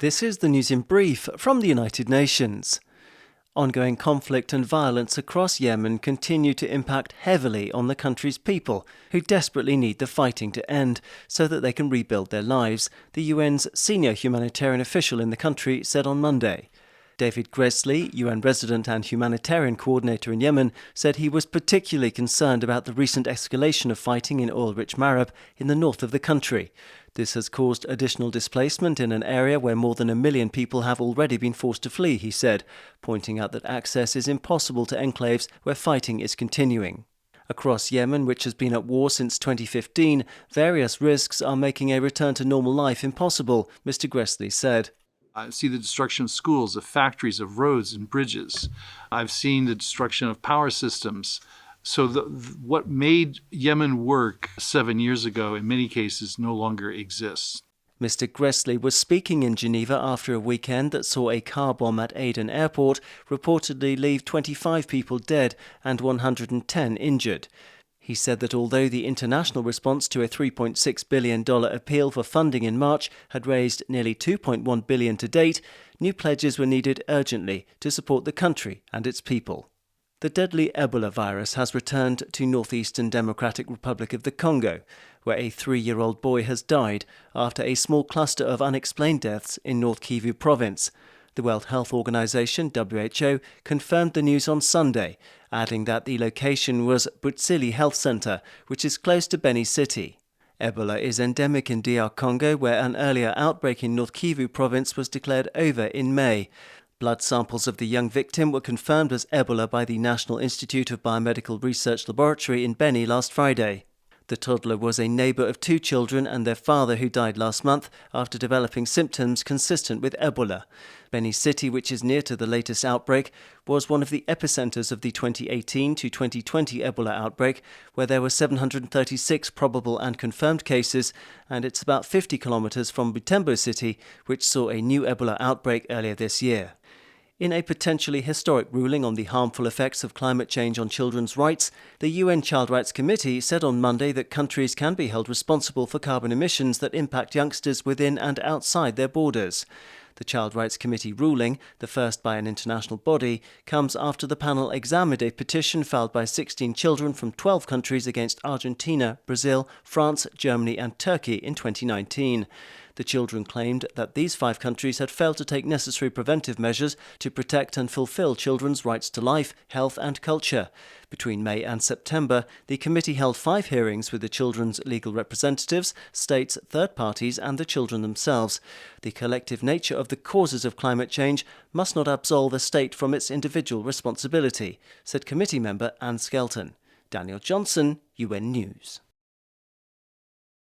This is the news in brief from the United Nations. Ongoing conflict and violence across Yemen continue to impact heavily on the country's people, who desperately need the fighting to end so that they can rebuild their lives, the UN's senior humanitarian official in the country said on Monday. David Gresley, UN resident and humanitarian coordinator in Yemen, said he was particularly concerned about the recent escalation of fighting in oil-rich Marib in the north of the country. This has caused additional displacement in an area where more than 1 million people have already been forced to flee, he said, pointing out that access is impossible to enclaves where fighting is continuing. Across Yemen, which has been at war since 2015, various risks are making a return to normal life impossible, Mr. Gresley said. I see the destruction of schools, of factories, of roads and bridges. I've seen the destruction of power systems. So what made Yemen work 7 years ago in many cases no longer exists. Mr. Gresley was speaking in Geneva after a weekend that saw a car bomb at Aden airport reportedly leave 25 people dead and 110 injured. He said that although the international response to a $3.6 billion appeal for funding in March had raised nearly $2.1 billion to date, new pledges were needed urgently to support the country and its people. The deadly Ebola virus has returned to northeastern Democratic Republic of the Congo, where a 3-year-old boy has died after a small cluster of unexplained deaths in North Kivu province. The World Health Organization, WHO, confirmed the news on Sunday, adding that the location was Butsili Health Center, which is close to Beni City. Ebola is endemic in DR Congo, where an earlier outbreak in North Kivu province was declared over in May. Blood samples of the young victim were confirmed as Ebola by the National Institute of Biomedical Research Laboratory in Beni last Friday. The toddler was a neighbour of 2 children and their father who died last month after developing symptoms consistent with Ebola. Beni City, which is near to the latest outbreak, was one of the epicenters of the 2018 to 2020 Ebola outbreak, where there were 736 probable and confirmed cases, and it's about 50 kilometres from Butembo City, which saw a new Ebola outbreak earlier this year. In a potentially historic ruling on the harmful effects of climate change on children's rights, the UN Child Rights Committee said on Monday that countries can be held responsible for carbon emissions that impact youngsters within and outside their borders. The Child Rights Committee ruling, the first by an international body, comes after the panel examined a petition filed by 16 children from 12 countries against Argentina, Brazil, France, Germany and Turkey in 2019. The children claimed that these 5 countries had failed to take necessary preventive measures to protect and fulfill children's rights to life, health and culture. Between May and September, the committee held 5 hearings with the children's legal representatives, states, third parties and the children themselves. The collective nature of the causes of climate change must not absolve a state from its individual responsibility, said committee member Anne Skelton. Daniel Johnson, UN News.